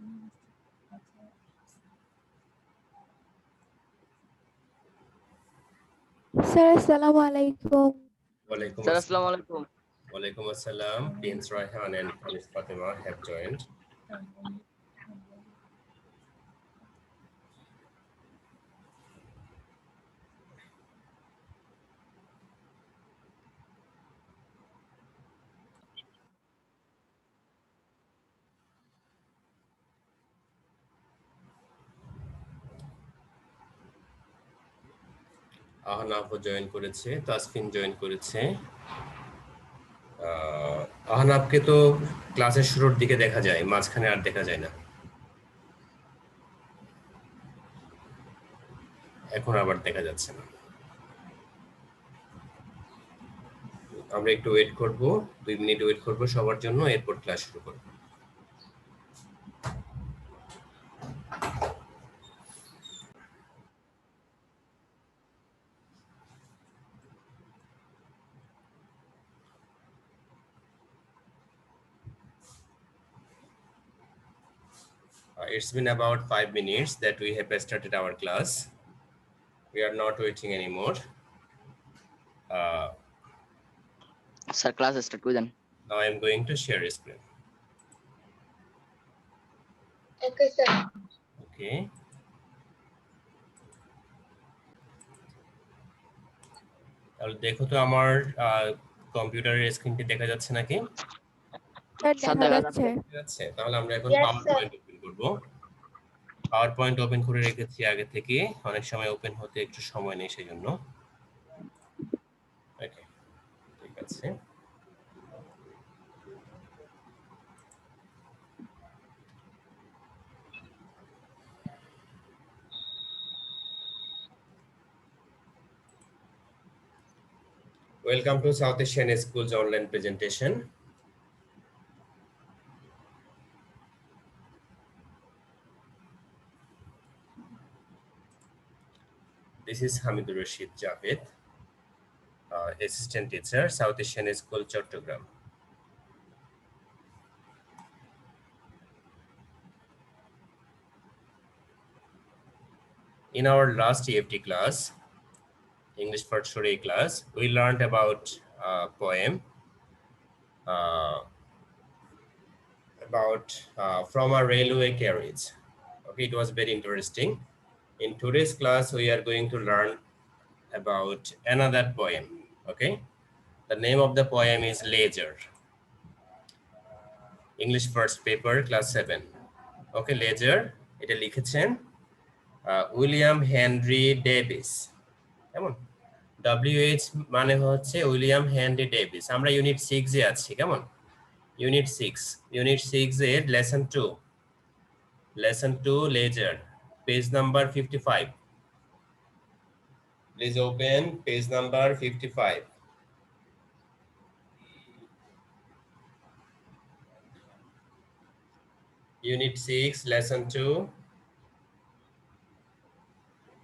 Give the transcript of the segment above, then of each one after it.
Sir, Assalamualaikum. Walaikum Sir, assalam. assalamu alaikum. Walaikum assalam. Prince Raihan and Miss Fatima have joined. আহনাফও join করেছে, Tasfin join করেছে। আহনাফকে তো ক্লাসের শুরুর দিকে দেখা যায়, মাঝখানে আর দেখা যায় না। এখন আবার দেখা যাচ্ছে না। আমরা একটু ওয়েট করব, 2 মিনিট ওয়েট করব সবার জন্য, এরপর ক্লাস শুরু করব। It's been about 5 minutes that we have started our class. We are not waiting anymore. Sir, class start with Now I am going to share screen. Okay, sir. Okay. তাহলে দেখো তো আমার কম্পিউটারের স্ক্রিনটি দেখা যাচ্ছে নাকি? Sir, Sir, দেখা দেখা যাচ্ছে। যাচ্ছে। তাহলে আমরা এখন Yes, পাওয়ার পয়েন্ট ওপেন করব। পাওয়ার পয়েন্ট ওপেন করে রেখেছি আগে থেকে, অনেক সময় ওপেন হতে একটু সময় নেই সেজন্য। ওকে, ঠিক আছে। Welcome to South Asian Schools online presentation. This is Hamidul Rashid Javed, assistant teacher, South Asian School, Chattogram. In our last EFT class, English for Today class, we learned about a poem from a railway carriage. Okay, it was very interesting. In today's class, we are going to learn about another poem. Okay, the name of the poem is Ledger. English first paper, class 7. Okay, Ledger, এটা লিখেছেন William Henry Davies. কেমন? WH মানে হচ্ছে William Henry Davies. আমরা unit 6 এ আছি, কেমন? Unit 6 এর lesson 2 ledger, page number 55। Please open page number 55। Unit 6 lesson 2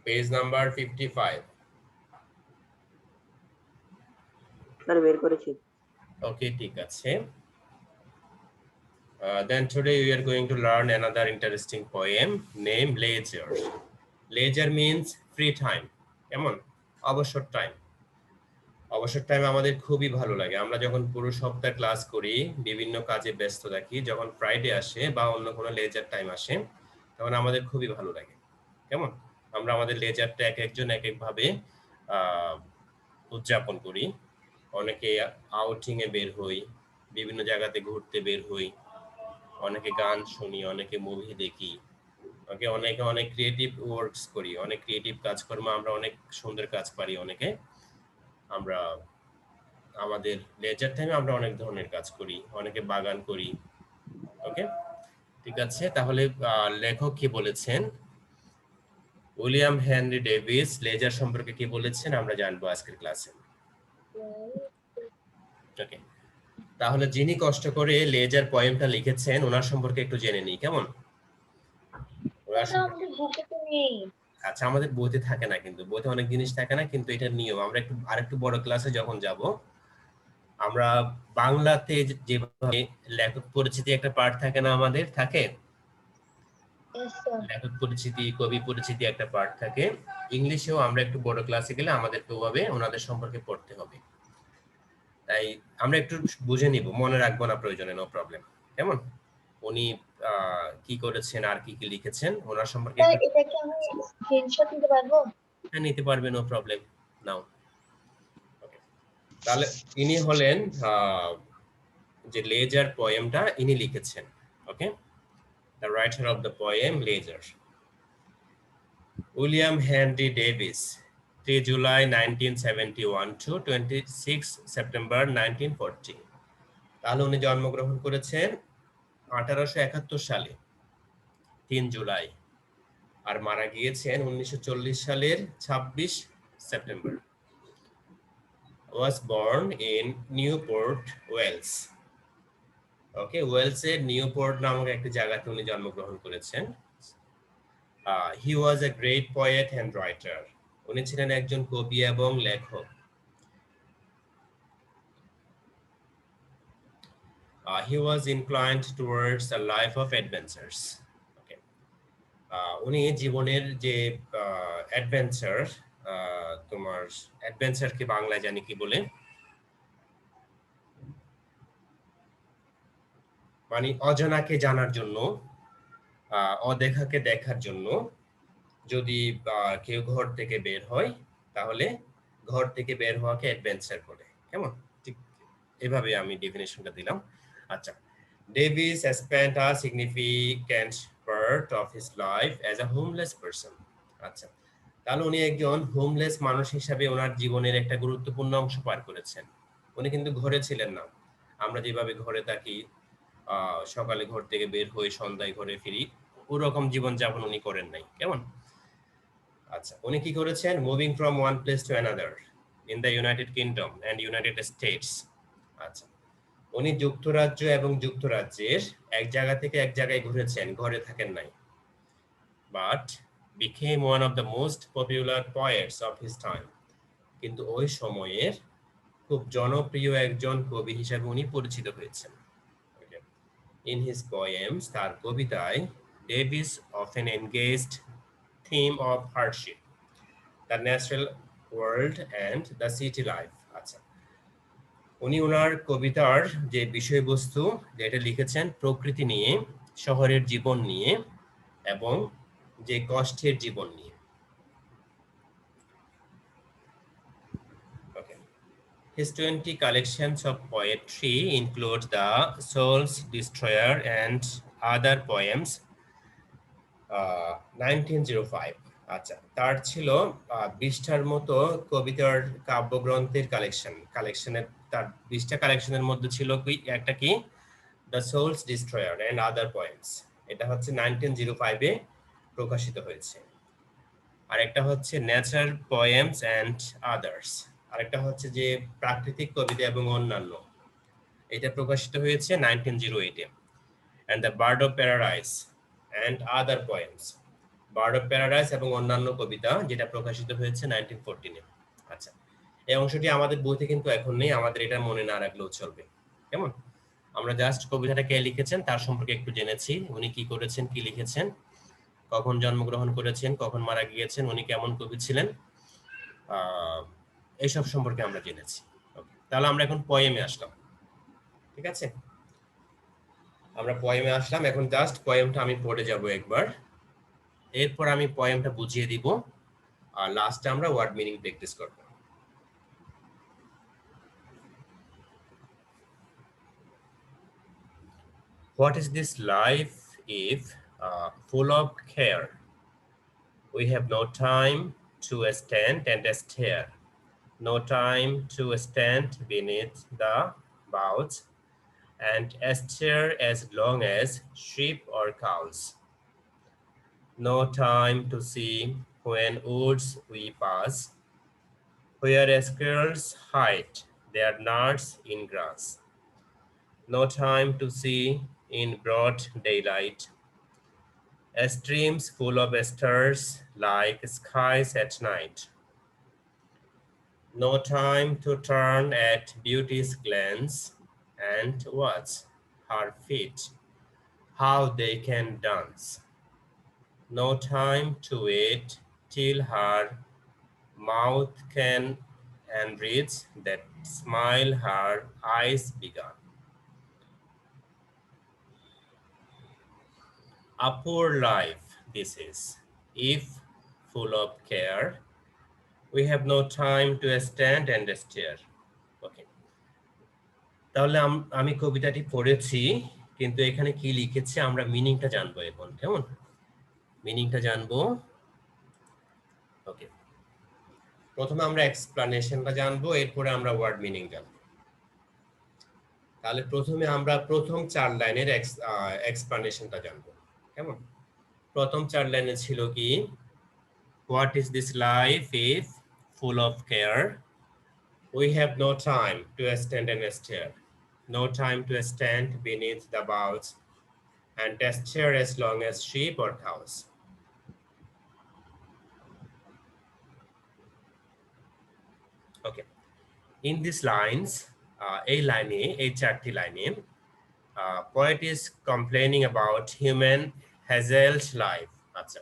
page number 55। Sir বের করেছি। Okay, ঠিক আছে। Then today we are going to learn another interesting poem named Leisure. Leisure means free time. কেমন? অবসর time. অবসর time আমাদের খুবই ভালো লাগে। আমরা যখন পুরো সপ্তাহ ক্লাস করি, বিভিন্ন কাজে ব্যস্ত থাকি, যখন ফ্রাইডে আসে বা অন্য কোনো লেজার টাইম আসে, তখন আমাদের খুবই ভালো লাগে। কেমন? আমরা আমাদের লেজারটা একজন এক ভাবে উদযাপন করি। অনেকে আউটিং এ বের হই, বিভিন্ন জায়গাতে ঘুরতে বের হই, অনেকে গান শুনি, অনেকে মুভি দেখি, ওকে, অনেকে অনেক ক্রিয়েটিভ ওয়ার্কস করি, অনেক ক্রিয়েটিভ কাজকর্ম, আমরা অনেক সুন্দর কাজ পারি। অনেকে আমরা আমাদের লেজার টাইমে আমরা অনেক ধরনের কাজ করি, অনেকে বাগান করি। ওকে, ঠিক আছে। তাহলে লেখক কি বলেছেন, উইলিয়াম হেনরি ডেভিস লেজার সম্পর্কে কি বলেছেন আমরা জানবো আজকের ক্লাসে। ওকে, তাহলে যিনি কষ্ট করে লেজার পোয়েমটা লিখেছেন ওনার সম্পর্কে একটু জেনে নিই, কেমন? আচ্ছা, আমাদের বইতে থাকে না, কিন্তু বইতে অনেক জিনিস থাকে না, কিন্তু এটা নিয়ম। আমরা একটু আরেকটু বড় ক্লাসে যখন যাব, আমরা বাংলাতে যেভাবে লেখক পরিচিতি একটা পার্ট থাকে না, আমাদের থাকে Yes, sir. লেখক পরিচিতি, কবি পরিচিতি একটা পার্ট থাকে। ইংলিশেও আমরা একটু বড় ক্লাসে গেলে আমাদেরকে ওভাবে ওনাদের সম্পর্কে পড়তে হবে। তাই আমরা একটু বুঝে নিব, মনে রাখবো না প্রয়োজনে, নো প্রবলেম। কেমন? উনি কি করেছেন আর কি কি লিখেছেন ওনার সম্পর্কে স্যার এটা কি আমি স্ক্রিনশট নিতে পারবো? হ্যাঁ, নিতে পারবে, নো প্রবলেম, নাও। ওকে, তাহলে ইনি হলেন যে লেজার পোয়েমটা ইনি লিখেছেন। Okay, the writer of the poem leisure, William Henry Davies, 3 July 1971 to 26 September 1940। তাহলে উনি জন্মগ্রহণ করেছেন 1871 সালে 3 জুলাই, আর মারা গিয়েছেন 1940 সালের 26 September. was born in Newport, Wales. ওকে, ওয়েলসের নিউপোর্ট নামক একটি জায়গাতে উনি জন্মগ্রহণ করেছেন। He was a great poet and writer. উনি ছিলেন একজন কবি এবং লেখক। He was inclined towards a life of adventures. Okay. উনি জীবনের যে অ্যাডভেঞ্চার, তোমার অ্যাডভেঞ্চারকে বাংলায় জানি কি বলে, মানে অজানাকে জানার জন্য, অদেখাকে দেখার জন্য যদি কেউ ঘর থেকে বের হয় তাহলে ঘর থেকে বের হওয়াকে অ্যাডভেঞ্চার বলে। কেমন? ঠিক এভাবে আমি ডেফিনেশনটা দিলাম। আচ্ছা, Davies spent a significant part of his life as a homeless person. আচ্ছা, তাহলে উনি একজন হোমলেস মানুষ হিসাবে ওনার জীবনের একটা গুরুত্বপূর্ণ অংশ পার করেছেন। উনি কিন্তু ঘরে ছিলেন না, আমরা যেভাবে ঘরে থাকি, সকালে ঘর থেকে বের হয়ে সন্ধ্যায় ঘরে ফিরি, ওরকম জীবনযাপন উনি করেন নাই। কেমন? আচ্ছা, উনি কি করেছেন? Moving from one place to another in the United kingdom and United states. আচ্ছা, উনি যুক্তরাজ্য এবং যুক্তরাজ্যের এক জায়গা থেকে এক জায়গায় ঘুরেছেন, ঘরে থাকেন নাই। But became one of the most popular poets of his time. কিন্তু ওই সময়ের খুব জনপ্রিয় একজন কবি হিসেবে উনি পরিচিত হয়েছেন। In his poems, তার কবিতায়, Davis often engaged theme of hardship, the natural world and the city life. আচ্ছা, উনি ওনার কবিতার যে বিষয়বস্তু যেটা লিখেছেন প্রকৃতি নিয়ে, শহরের জীবন নিয়ে এবং যে কষ্টের জীবন নিয়ে। Okay. His 20 collections of poetry include The Soul's Destroyer and Other Poems, 1905. আচ্ছা, তার ছিল 20টার মতো কবিতার কাব্যগ্রন্থের কালেকশনের, তার 20টা কালেকশনের মধ্যে ছিল একটা কি, the soul's destroyer and other poems. এটা হচ্ছে 1905-এ প্রকাশিত হয়েছে। আর একটা হচ্ছে নেচার পোয়েমস এন্ড আদার্স, আরেকটা হচ্ছে যে প্রাকৃতিক কবিতা এবং অন্যান্য, এটা প্রকাশিত হয়েছে 1908-এ। And the bird of paradise and other poems, bird of paradise এবং অন্যান্য কবিতা, যেটা প্রকাশিত হয়েছে 1914-এ। আচ্ছা, এই অংশটি আমাদের বইতে কিন্তু এখন নেই, আমাদের এটা মনে না রাখলেও চলবে। কেমন? আমরা জাস্ট কবিতাটা কে লিখেছেন তার সম্পর্কে একটু জেনেছি, উনি কি করেছেন, কি লিখেছেন, কখন জন্মগ্রহণ করেছেন, কখন মারা গিয়েছেন, উনি কেমন কবি ছিলেন, এইসব সম্পর্কে আমরা জেনেছি। তাহলে আমরা এখন পোয়েমে আসলাম। ঠিক আছে, আমরা পোয়েমে আসলাম। এখন জাস্ট পোয়েমটা আমি পড়ে যাব একবার, এরপর আমি পোয়েমটা বুঝিয়ে দিব, আর লাস্টে আমরা ওয়ার্ড মিনিং প্র্যাকটিস করব। What is this life if full of care? We have no time to stand and stare, no time to stand beneath the boughs and stare as long as sheep or cows. No time to see when woods we pass, where squirrels hide their nuts in grass. No time to see in broad daylight, streams full of stars like skies at night. No time to turn at beauty's glance and watch her feet, how they can dance. no time to wait till her mouth can and breathe, that smile her eyes began. A poor life this is, if full of care, we have no time to stand and stare. Okay, তাহলে আমি কবিতাটি পড়েছি, কিন্তু এখানে কি লিখেছে আমরা মিনিংটা জানবো এখন। কেমন মিনিংটা জানবো? ওকে, প্রথমে আমরা এক্সপ্লানেশনটা জানবো, এরপরে আমরা ওয়ার্ড মিনিং জানবো। তাহলে প্রথমে আমরা প্রথম 4 লাইনের এক্সপ্লানেশনটা জানবো। কেমন? প্রথম 4 লাইনে ছিল কি, what is this life if full of care, we have no time to stand and stare, no time to stand beneath the boughs and stare as long as sheep or cows. Okay, in these lines, এই লাইনে, এই 4টি লাইনে, poet is complaining about human hazelled life. আচ্ছা,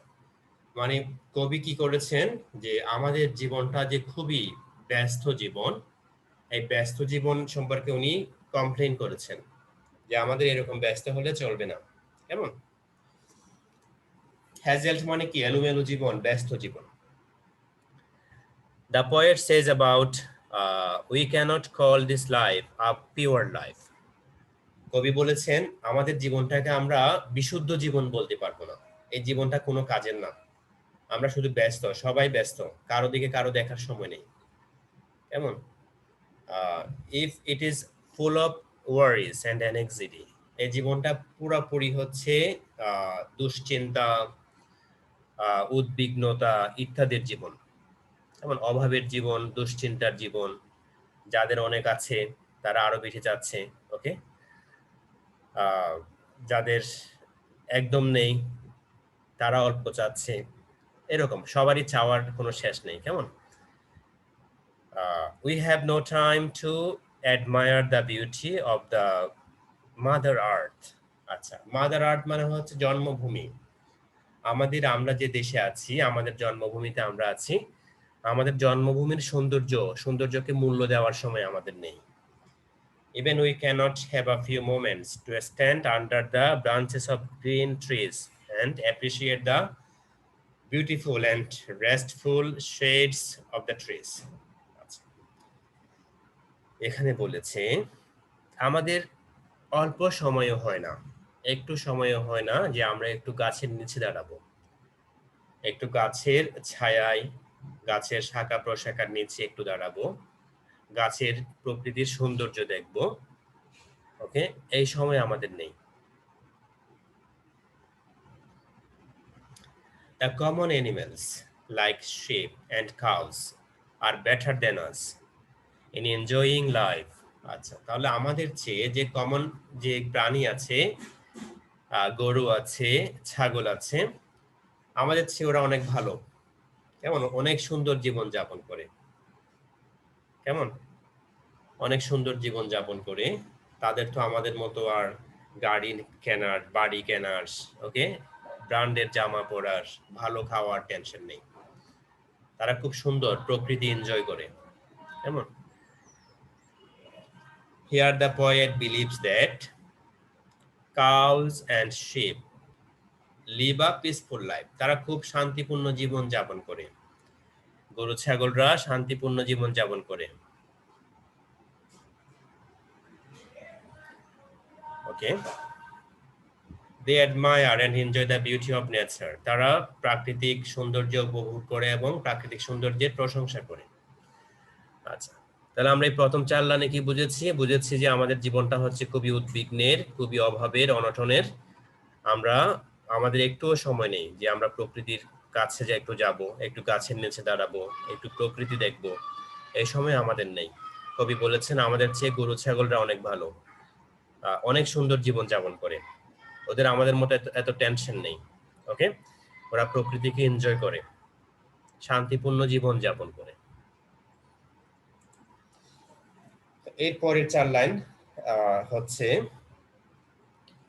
মানে কবি কি করেছেন, যে আমাদের জীবনটা যে খুবই ব্যস্ত জীবন, এই ব্যস্ত জীবন সম্পর্কে উনি কমপ্লেইন করেছেন, যে আমাদের এরকম ব্যস্ত হলে চলবে না। কেমন? হ্যাজেল্ড মানে কি? এলোমেলো জীবন, ব্যস্ত জীবন। The poet says about we cannot call this life a pure life. কবি বলেছেন আমাদের জীবনটাকে আমরা বিশুদ্ধ জীবন বলতে পারবো না, এই জীবনটা কোনো কাজের না, আমরা শুধু ব্যস্ত, সবাই ব্যস্ত, কারো দিকে কারো দেখার সময় নেই। কেমন? if it is full of worries and anxiety, এই জীবনটা পুরোপুরি হচ্ছে দুশ্চিন্তা, উদ্বিগ্নতা ইত্যাদির জীবন। যেমন অভাবের জীবন, দুশ্চিন্তার জীবন, যাদের অনেক আছে তারা আরো বেশি চাচ্ছে। ওকে, যাদের একদম নেই তারা অল্প চাচ্ছে, এরকম সবারই চাওয়ার কোনো শেষ নেই। কেমন? we have no time to admire the beauty of the mother earth. আচ্ছা, মাদার আর্থ মানে হচ্ছে জন্মভূমি। আমরা যে দেশে আছি, আমাদের জন্মভূমিতে আমরা আছি, আমাদের জন্মভূমির সৌন্দর্যকে মূল্য দেওয়ার সময় আমাদের নেই। Even we cannot have a few moments to stand under the branches of green trees and appreciate the beautiful and restful shades of the trees. এখানে বলেছে আমাদের অল্প সময়ও হয় না, একটু সময়ও হয় না যে আমরা একটু গাছের নিচে দাঁড়াবো, একটু গাছের ছায়ায়, গাছের শাখা প্রশাখার নিচে একটু দাঁড়াবো, গাছের প্রকৃতির সৌন্দর্য দেখব। ওকে, এই সময় আমাদের নেই। The common animals like sheep and cows are better than us in enjoying life. আচ্ছা, তাহলে আমাদের চেয়ে যে কমন যে প্রাণী আছে, গরু আছে, ছাগল আছে, আমাদের চেয়ে ওরা অনেক ভালো। কেমন? অনেক সুন্দর জীবন যাপন করে। কেমন? অনেক সুন্দর জীবন যাপন করে। তাদের তো আমাদের মতো আর গাড়ি কেনার, বাড়ি কেনার, ওকে, ব্র্যান্ডের জামা পরার, ভালো খাওয়ার টেনশন নেই। তারা খুব সুন্দর প্রকৃতি এনজয় করে। কেমন? Here the poet believes that cows and sheep live a peaceful life. তারা খুব শান্তিপূর্ণ জীবন যাপন করে। গরু ছাগলরা শান্তিপূর্ণ জীবন যাপন করে। ওকে, they admire and enjoy the beauty of nature. তারা প্রাকৃতিক সৌন্দর্য উপভোগ করে এবং প্রাকৃতিক সৌন্দর্যের প্রশংসা করে। আচ্ছা, তাহলে আমরা এই প্রথম 4 লাইনে কি বুঝেছি যে আমাদের জীবনটা হচ্ছে খুবই উদ্বিগ্নের, খুবই অভাবের, অনটনের। আমাদের একটুও সময় নেই যে আমরা প্রকৃতির কাছে যে একটু যাব, একটু গাছের নিচে দাঁড়াবো, একটু প্রকৃতি দেখবো, এই সময় আমাদের নেই। কবি বলেছেন আমাদের চেয়ে গরু ছাগলরা অনেক ভালো, অনেক সুন্দর জীবন যাপন করে, ওদের আমাদের মতো এত টেনশন নেই। ওকে, ওরা প্রকৃতিকে এনজয় করে, শান্তিপূর্ণ জীবন যাপন করে। এরপরের 4 লাইন হচ্ছে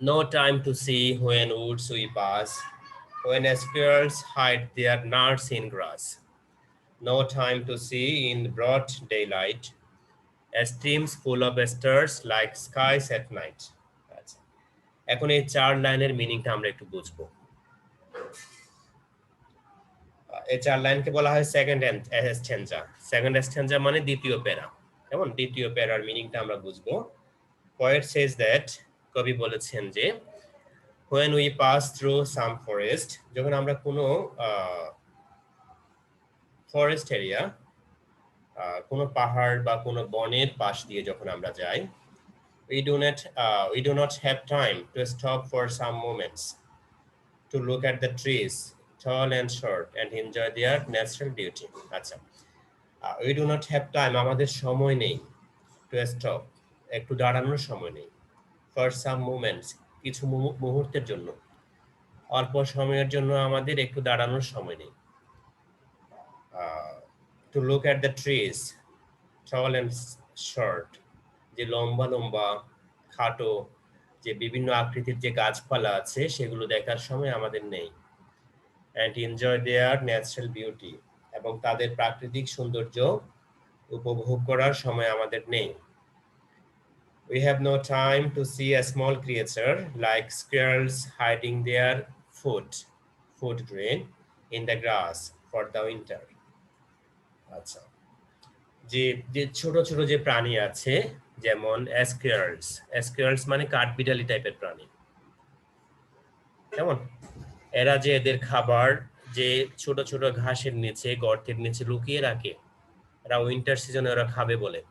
no time to see when woods we pass, when squirrels hide their nuts in grass. No time to see in broad daylight. Streams full of stars like skies at night. আচ্ছা, এখন এই 4 লাইনের মিনিংটা আমরা একটু বুঝবো। এই 4 লাইনকে বলা হয় সেকেন্ড স্ট্যাঞ্জা। সেকেন্ড স্ট্যাঞ্জা মানে দ্বিতীয় প্যারা। কেমন? দ্বিতীয় প্যারার মিনিংটা আমরা বুঝবো। Poet says that, কবি বলেছেন যে when we pass through some forest, যখন আমরা কোনো ফরেস্ট এরিয়া, কোনো পাহাড় বা কোনো বনের পাশ দিয়ে যখন আমরা যাই, we do not have time to stop for some moments to look at the trees, tall and short, and enjoy their natural beauty. আচ্ছা, we do not have time, আমাদের সময় নেই, to stop, একটু দাঁড়ানোর সময় নেই, for some moments, কিছু মুহূর্তের জন্য, অল্প সময়ের জন্য আমাদের একটু দাঁড়ানোর সময় নেই, to look at the trees, tall and short, যে লম্বা লম্বা খাটো যে বিভিন্ন আকৃতির যে গাছপালা আছে সেগুলো দেখার সময় আমাদের নেই, and enjoy their natural beauty, এবং তাদের প্রাকৃতিক সৌন্দর্য উপভোগ করার সময় আমাদের নেই। We have no time to see a small creature like squirrels hiding their food grain in the grass for the winter. আচ্ছা, যে ছোট ছোট যে প্রাণী আছে যেমন স্কুয়ারলস মানে কাঠবিড়ালি টাইপের প্রাণী, কেমন? এরা যে এদের খাবার যে ছোট ছোট ঘাসের নিচে গর্তের নিচে লুকিয়ে রাখে, এরা উইন্টার সিজনে ওরা খাবে বলে,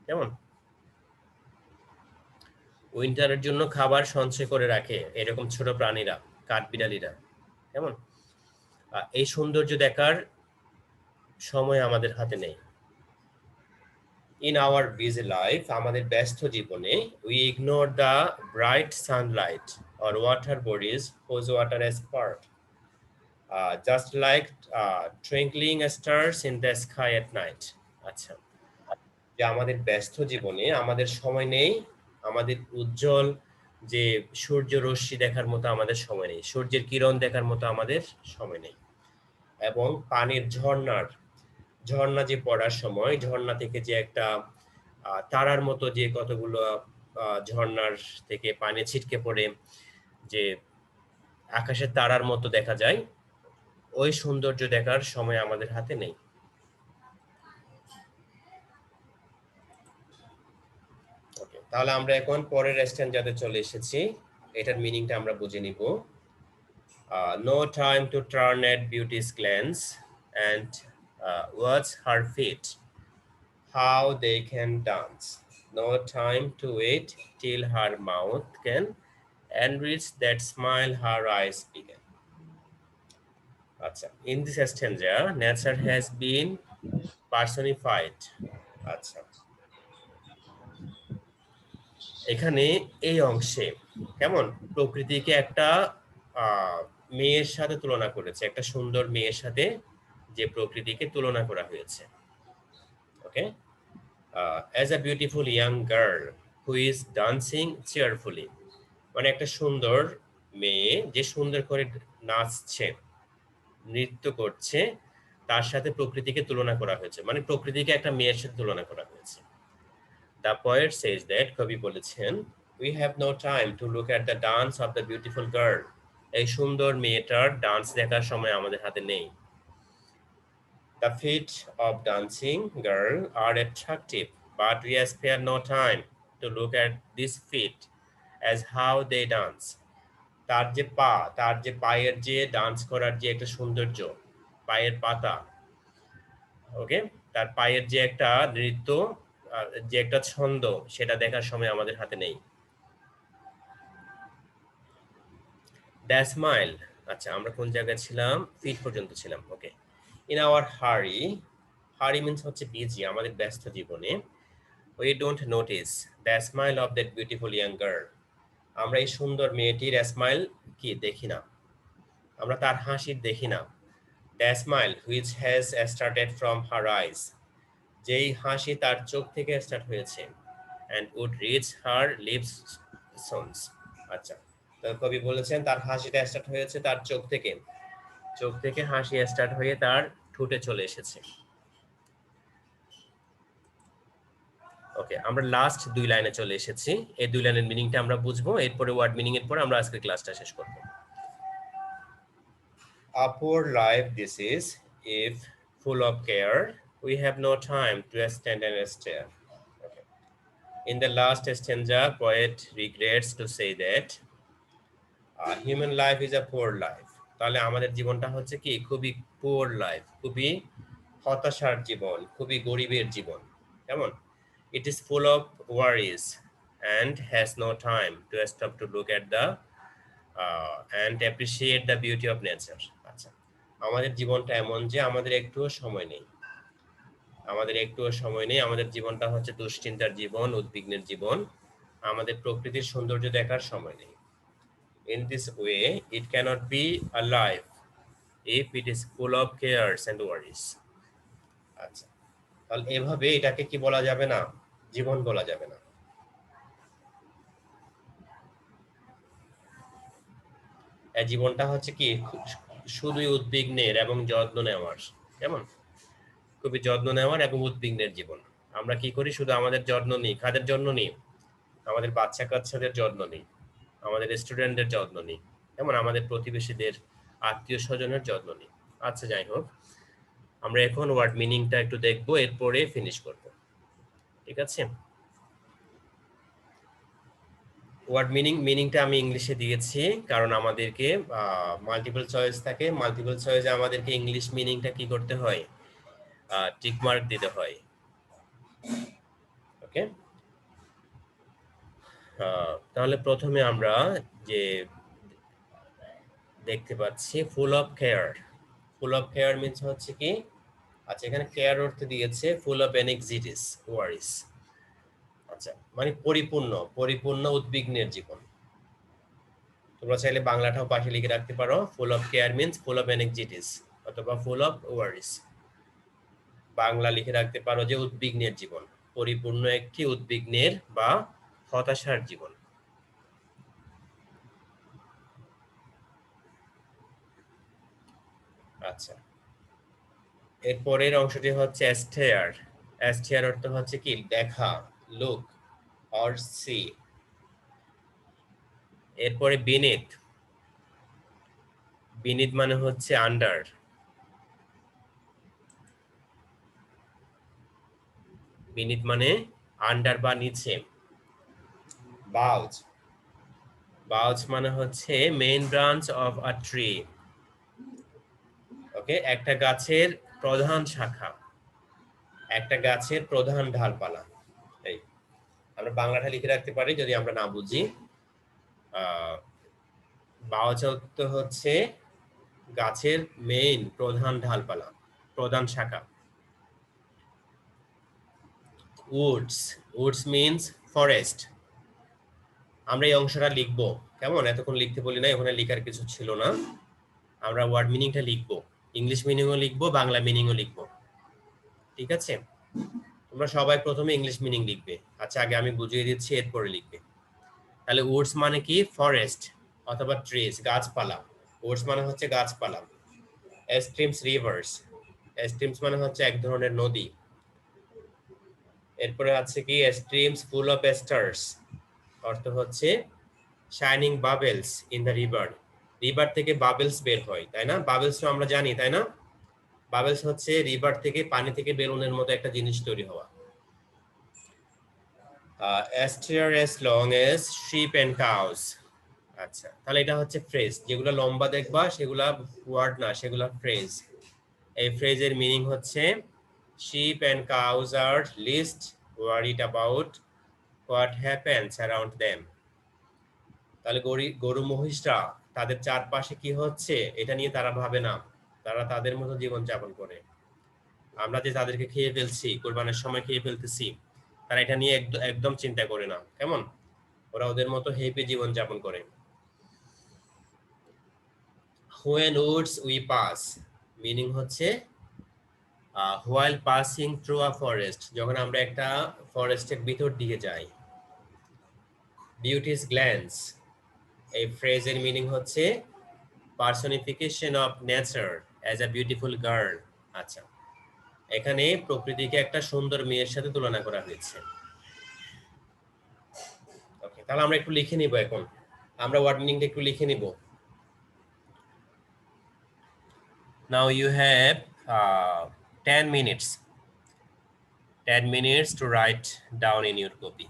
কেমন? উইন্টারের জন্য খাবার সঞ্চয় করে রাখে এরকম ছোট প্রাণীরা, কাঠবিড়ালিরা, কেমন? এই সৌন্দর্য দেখার সময় আমাদের হাতে নেই। In our busy life, আমাদের ব্যস্ত জীবনে, we ignore the bright sunlight or water bodies whose water is spark, just like twinkling stars in the sky at night. আচ্ছা, যে আমাদের ব্যস্ত জীবনে আমাদের সময় নেই, আমাদের উজ্জ্বল যে সূর্য রশ্মি দেখার মতো আমাদের সময় নেই, সূর্যের কিরণ দেখার মতো আমাদের সময় নেই, এবং পানির ঝর্ণা যে পড়ার সময় ঝর্ণা থেকে যে একটা তারার মতো যে কতগুলো ঝর্ণার থেকে পানি ছিটকে পড়ে যে আকাশের তারার মতো দেখা যায়, ওই সৌন্দর্য দেখার সময় আমাদের হাতে নেই। ওকে, তাহলে আমরা এখন পরের স্ট্যাঞ্জাতে চলে এসেছি। এটার মিনিংটা আমরা বুঝে নিব। No time to turn at beauty's glance and watch her feet, how they can dance. No time to wait till her mouth can enrich that smile her eyes began. Acha, in this stanza, nature has been personified. আচ্ছা, এখানে এই অংশে কেমন প্রকৃতিকে একটা মেয়ের সাথে তুলনা করেছে, একটা সুন্দর মেয়ের সাথে যে প্রকৃতিকে তুলনা করা হয়েছে। ওকে, as a beautiful young girl who is dancing cheerfully, মানে একটা সুন্দর মেয়ে যে সুন্দর করে নাচছে, নৃত্য করছে, তার সাথে প্রকৃতিকে তুলনা করা হয়েছে, মানে প্রকৃতিকে একটা মেয়ের সাথে তুলনা করা হয়েছে। The poet says that, কবি বলেছেন, we have no time to look at the dance of the beautiful girl, এই সুন্দর মেয়েটার ডান্স দেখার সময় আমাদের হাতে নেই। The feet of dancing girl are attractive, but we spare no time to look at these feet as how they dance. তার যে পায়ের যে ডান্স করার যে একটা সৌন্দর্য, পায়ের পাতা, ওকে, তার পায়ের যে একটা নৃত্য, যে একটা ছন্দ, সেটা দেখার সময় আমাদের হাতে নেই। দ্য স্মাইল, আচ্ছা আমরা কোন জায়গায় ছিলাম? ফিট পর্যন্ত ছিলাম। ওকে, ইন আওয়ার হারি মিন্স হচ্ছে বিজি, আমাদের ব্যস্ত জীবনে, we don't notice the smile of that beautiful young girl, আমরা এই সুন্দর মেয়েটির স্মাইল কি দেখি না, আমরা তার হাসি দেখি না। The smile which has started from her eyes, যেই হাসি তার চোখ থেকে স্টার্ট হয়েছে, and would reach her lips soon. আচ্ছা, তো কবি বলেছেন তার হাসিটা স্টার্ট হয়েছে তার চোখ থেকে হাসি স্টার্ট হয়ে তার ঠোঁটে চলে এসেছে। ওকে, আমরা লাস্ট 2 লাইনে চলে এসেছি। এই 2 লাইনের মিনিংটা আমরা বুঝবো, এরপরে ওয়ার্ড মিনিং এর পরে আমরা আজকের ক্লাসটা শেষ করব। A poor life this is, if full of care, we have no time to stand and stare. Okay. In the last stanza, poet regrets to say that human life is a poor life. তাহলে আমাদের জীবনটা হচ্ছে কি খুবই poor life, খুবই হতাশার জীবন, খুবই গরিবের জীবন। কেমন? It is full of worries and has no time to stop to look at the and appreciate the beauty of nature. আচ্ছা, আমাদের জীবনটা এমন যে আমাদের একটুও সময় নেই, আমাদের জীবনটা হচ্ছে দুশ্চিন্তার জীবন, উদ্বিগ্নের জীবন, আমাদের প্রকৃতির সৌন্দর্য দেখার সময় নেই। In this way, it cannot be alive if it is full of cares and worries. আচ্ছা, তাহলে এভাবে এটাকে কি বলা যাবে না? জীবন বলা যাবে না। এই জীবনটা হচ্ছে কি শুধুই উদ্বিগ্নের এবং যত্ন নেওয়ার। কেমন? খুবই যত্ন নেওয়ার এবং উদ্বিগ্নের জীবন। আমরা কি করি? শুধু আমাদের যত্ন নিই। কাদের জন্য নিই? আমাদের বাচ্চা কাচ্চাদের যত্ন নিই, আমাদের স্টুডেন্টদের যত্ন নিই, যেমন আমাদের প্রতিবেশীদের, আত্মীয় স্বজনের যত্ন নিই। আচ্ছা, যাই হোক, আমরা এখন ওয়ার্ড মিনিংটা একটু দেখবো, এরপরে ফিনিশ করব। ঠিক আছে? ওয়ার্ড মিনিংটা আমি ইংলিশে দিয়েছি, কারণ আমাদেরকে মাল্টিপল চয়েস থাকে। মাল্টিপল চয়েসে আমাদেরকে ইংলিশ মিনিংটা কি করতে হয়? টিক মার্ক দিতে হয়। ওকে, তাহলে প্রথমে আমরা যে দেখতে পাচ্ছি full of care. Full of care means হচ্ছে কি, আচ্ছা এখানে কেয়ার অর্থ দিয়েছে ফুল অফ অ্যাংজাইটিস, ওয়ারিস। আচ্ছা, মানে পরিপূর্ণ উদ্বিগ্নের জীবন। তোমরা চাইলে বাংলাটাও পাশে লিখে রাখতে পারো, full of care means full of anxieties অথবা ফুল অফ ওয়ারিস। বাংলা লিখে রাখতে পারো যে উদ্বিগ্নের জীবন, পরিপূর্ণ একটি উদ্বিগ্নের বা হতাশার জীবন। আচ্ছা, এর পরের অংশটি হচ্ছে স্টেয়ার। স্টেয়ার অর্থ হচ্ছে কি দেখা, লুক অর সি। এরপরে বিনিথ। বিনিথ মানে হচ্ছে আন্ডার। বিনিথ মানে আন্ডার বা নিচে। বাউজ। বাউজ মানে হচ্ছে main branch of a tree. Okay, একটা গাছের প্রধান শাখা, একটা গাছের প্রধান ডালপালা। এই আমরা বাংলাটা লিখে রাখতে পারি যদি আমরা না বুঝি। বাউজ অর্থ হচ্ছে গাছের মেইন প্রধান ডালপালা, প্রধান শাখা। উডস। Woods means forest. আমরা এই অংশটা লিখবো, কেমন? এতক্ষণ লিখতে বলি না, ওখানে লেখার কিছু ছিল না। আমরা ওয়ার্ড মিনিংটা লিখবো, ইংলিশ মিনিংও লিখবো, বাংলা মিনিংও লিখবো। ঠিক আছে? তোমরা সবাই প্রথমে ইংলিশ মিনিং লিখবে। আচ্ছা, আগে আমি বুঝিয়ে দিচ্ছি, এরপরে লিখবে। তাহলে উডস মানে কি? ফরেস্ট অথবা ট্রিজ, গাছপালা। উডস মানে হচ্ছে গাছপালা। Streams, reverse. স্ট্রিমস মানে হচ্ছে এক ধরনের নদী। এরপরে আছে কি স্ট্রিমস ফুল অফ স্টার্স, অর্থ হচ্ছে shining bubbles in the river. River থেকে বাবেলস বের হয়, তাই না? বাবেলস তো আমরা জানি, তাই না? বাবেলস হচ্ছে রিভার থেকে, পানি থেকে বেলুনের মতো একটা জিনিস তৈরি হওয়া। Steer as long as sheep and cows. আচ্ছা, তাহলে এটা হচ্ছে ফ্রেজ। যেগুলো লম্বা দেখবা সেগুলা ওয়ার্ড না, সেগুলা ফ্রেজ। এই ফ্রেজের মিনিং হচ্ছে sheep and cows are least worried about what happens around them. তাহলে গরু মহিষরা তাদের চারপাশে কি হচ্ছে এটা নিয়ে তারা ভাবে না, তারা তাদের মতো জীবন যাপন করে। আমরা যে তাদেরকে খেয়ে ফেলছি, কোরবানের সময় খেয়ে ফেলতেছি, তারা এটা নিয়ে একদম চিন্তা করে না। কেমন? ওরা ওদের মতো হেপি জীবন যাপন করে। When woods we pass, meaning হচ্ছে while passing through a forest, যখন আমরা একটা ফরেস্টের ভিতর দিয়ে যাই। Beauty's glance, এই ফ্রেজের মিনিং হচ্ছে personification of nature as a beautiful girl. আচ্ছা, এখানে প্রকৃতিকে একটা সুন্দর মেয়ের সাথে তুলনা করা হয়েছে। ওকে, তাহলে আমরা একটু লিখে নিব। এখন আমরা ওয়ার্ড মিনিংটা একটু লিখে নিব। Now you have 10 minutes. 10 minutes to write down in your copy.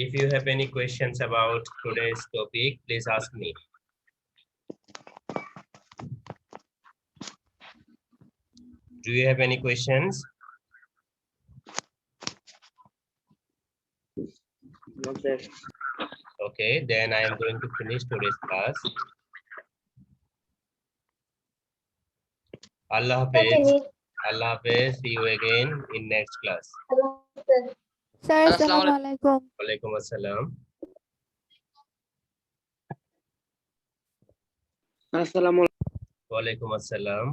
If you have any questions about today's topic, please ask me. Do you have any questions? No, sir. Okay, then I am going to finish today's class. Allah Hafiz. Allah Hafiz. See you again in next class. Sir, Assalamu assalamu alaikum. Walaikum assalam. Assalamu Walaikum assalam.